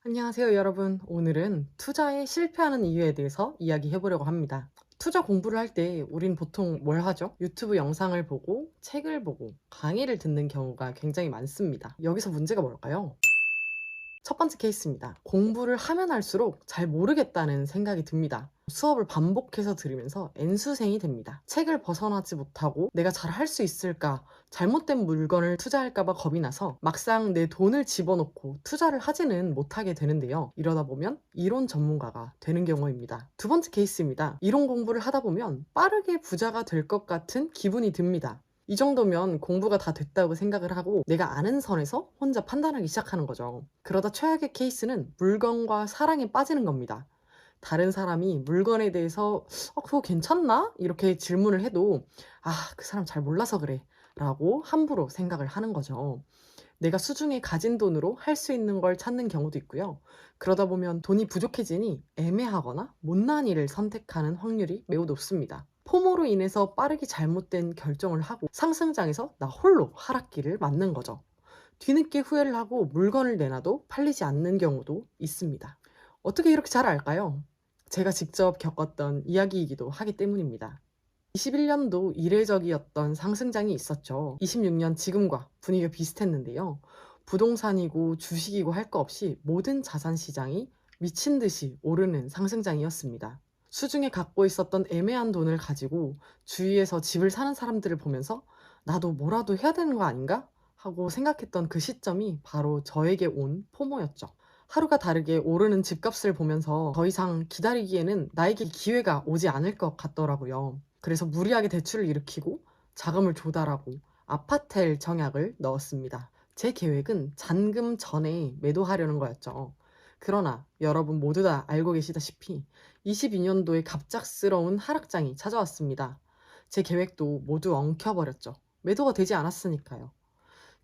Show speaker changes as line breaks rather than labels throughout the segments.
안녕하세요, 여러분. 오늘은 투자에 실패하는 이유에 대해서 이야기해 보려고 합니다. 투자 공부를 할 때 우린 보통 뭘 하죠? 유튜브 영상을 보고, 책을 보고, 강의를 듣는 경우가 굉장히 많습니다. 여기서 문제가 뭘까요? 첫 번째 케이스입니다. 공부를 하면 할수록 잘 모르겠다는 생각이 듭니다. 수업을 반복해서 들으면서 N수생이 됩니다. 책을 벗어나지 못하고 내가 잘 할 수 있을까, 잘못된 물건을 투자할까봐 겁이 나서 막상 내 돈을 집어넣고 투자를 하지는 못하게 되는데요. 이러다 보면 이론 전문가가 되는 경우입니다. 두 번째 케이스입니다. 이론 공부를 하다 보면 빠르게 부자가 될 것 같은 기분이 듭니다. 이 정도면 공부가 다 됐다고 생각을 하고 내가 아는 선에서 혼자 판단하기 시작하는 거죠. 그러다 최악의 케이스는 물건과 사랑에 빠지는 겁니다. 다른 사람이 물건에 대해서 그거 괜찮나? 이렇게 질문을 해도 그 사람 잘 몰라서 그래 라고 함부로 생각을 하는 거죠. 내가 수중에 가진 돈으로 할 수 있는 걸 찾는 경우도 있고요. 그러다 보면 돈이 부족해지니 애매하거나 못난 일을 선택하는 확률이 매우 높습니다. 포모로 인해서 빠르게 잘못된 결정을 하고 상승장에서 나 홀로 하락기를 맞는 거죠. 뒤늦게 후회를 하고 물건을 내놔도 팔리지 않는 경우도 있습니다. 어떻게 이렇게 잘 알까요? 제가 직접 겪었던 이야기이기도 하기 때문입니다. 21년도 이례적이었던 상승장이 있었죠. 26년 지금과 분위기가 비슷했는데요. 부동산이고 주식이고 할 거 없이 모든 자산 시장이 미친 듯이 오르는 상승장이었습니다. 수중에 갖고 있었던 애매한 돈을 가지고 주위에서 집을 사는 사람들을 보면서 나도 뭐라도 해야 되는 거 아닌가? 하고 생각했던 그 시점이 바로 저에게 온 포모였죠. 하루가 다르게 오르는 집값을 보면서 더 이상 기다리기에는 나에게 기회가 오지 않을 것 같더라고요. 그래서 무리하게 대출을 일으키고 자금을 조달하고 아파텔 정약을 넣었습니다. 제 계획은 잔금 전에 매도하려는 거였죠. 그러나 여러분 모두 다 알고 계시다시피 22년도에 갑작스러운 하락장이 찾아왔습니다. 제 계획도 모두 엉켜버렸죠. 매도가 되지 않았으니까요.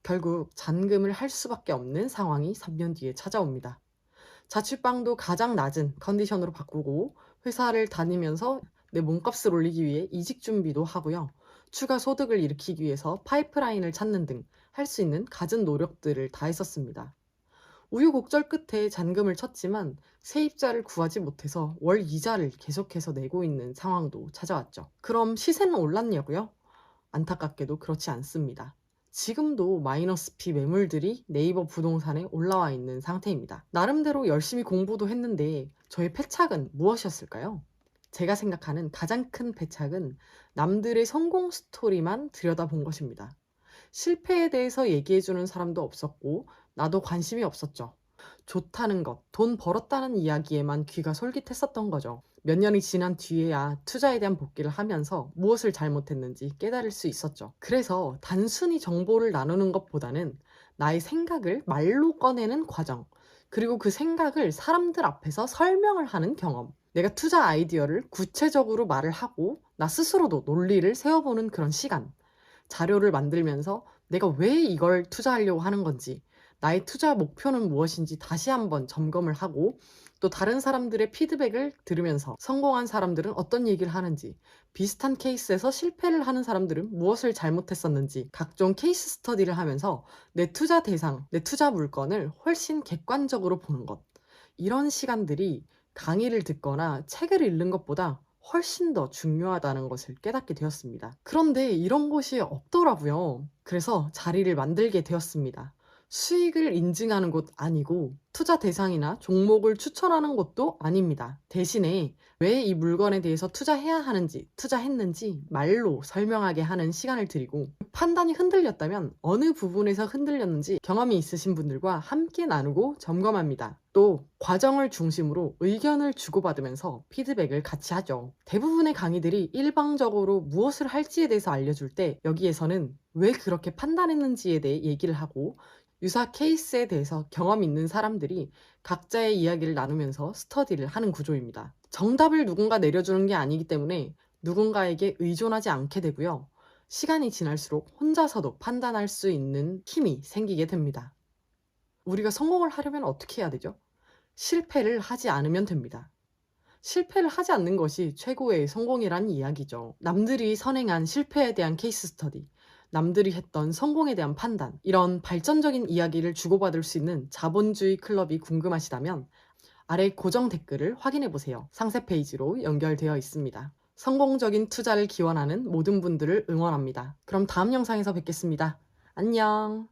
결국 잔금을 할 수밖에 없는 상황이 3년 뒤에 찾아옵니다. 자취방도 가장 낮은 컨디션으로 바꾸고 회사를 다니면서 내 몸값을 올리기 위해 이직 준비도 하고요. 추가 소득을 일으키기 위해서 파이프라인을 찾는 등 할 수 있는 갖은 노력들을 다했었습니다. 우유곡절 끝에 잔금을 쳤지만 세입자를 구하지 못해서 월 이자를 계속해서 내고 있는 상황도 찾아왔죠. 그럼 시세는 올랐냐고요? 안타깝게도 그렇지 않습니다. 지금도 마이너스 피 매물들이 네이버 부동산에 올라와 있는 상태입니다. 나름대로 열심히 공부도 했는데 저의 패착은 무엇이었을까요? 제가 생각하는 가장 큰 패착은 남들의 성공 스토리만 들여다본 것입니다. 실패에 대해서 얘기해주는 사람도 없었고 나도 관심이 없었죠. 좋다는 것, 돈 벌었다는 이야기에만 귀가 솔깃했었던 거죠. 몇 년이 지난 뒤에야 투자에 대한 복귀를 하면서 무엇을 잘못했는지 깨달을 수 있었죠. 그래서 단순히 정보를 나누는 것보다는 나의 생각을 말로 꺼내는 과정, 그리고 그 생각을 사람들 앞에서 설명을 하는 경험, 내가 투자 아이디어를 구체적으로 말을 하고 나 스스로도 논리를 세워보는 그런 시간, 자료를 만들면서 내가 왜 이걸 투자하려고 하는 건지, 나의 투자 목표는 무엇인지 다시 한번 점검을 하고 또 다른 사람들의 피드백을 들으면서 성공한 사람들은 어떤 얘기를 하는지, 비슷한 케이스에서 실패를 하는 사람들은 무엇을 잘못했었는지 각종 케이스 스터디를 하면서 내 투자 대상, 내 투자 물건을 훨씬 객관적으로 보는 것. 이런 시간들이 강의를 듣거나 책을 읽는 것보다 훨씬 더 중요하다는 것을 깨닫게 되었습니다. 그런데 이런 곳이 없더라고요. 그래서 자리를 만들게 되었습니다. 수익을 인증하는 곳 아니고 투자 대상이나 종목을 추천하는 곳도 아닙니다. 대신에 왜 이 물건에 대해서 투자해야 하는지, 투자했는지 말로 설명하게 하는 시간을 드리고 판단이 흔들렸다면 어느 부분에서 흔들렸는지 경험이 있으신 분들과 함께 나누고 점검합니다. 또 과정을 중심으로 의견을 주고받으면서 피드백을 같이 하죠. 대부분의 강의들이 일방적으로 무엇을 할지에 대해서 알려줄 때 여기에서는 왜 그렇게 판단했는지에 대해 얘기를 하고 유사 케이스에 대해서 경험 있는 사람들이 각자의 이야기를 나누면서 스터디를 하는 구조입니다. 정답을 누군가 내려주는 게 아니기 때문에 누군가에게 의존하지 않게 되고요. 시간이 지날수록 혼자서도 판단할 수 있는 힘이 생기게 됩니다. 우리가 성공을 하려면 어떻게 해야 되죠? 실패를 하지 않으면 됩니다. 실패를 하지 않는 것이 최고의 성공이란 이야기죠. 남들이 선행한 실패에 대한 케이스 스터디, 남들이 했던 성공에 대한 판단, 이런 발전적인 이야기를 주고받을 수 있는 자본주의 클럽이 궁금하시다면 아래 고정 댓글을 확인해 보세요. 상세 페이지로 연결되어 있습니다. 성공적인 투자를 기원하는 모든 분들을 응원합니다. 그럼 다음 영상에서 뵙겠습니다. 안녕.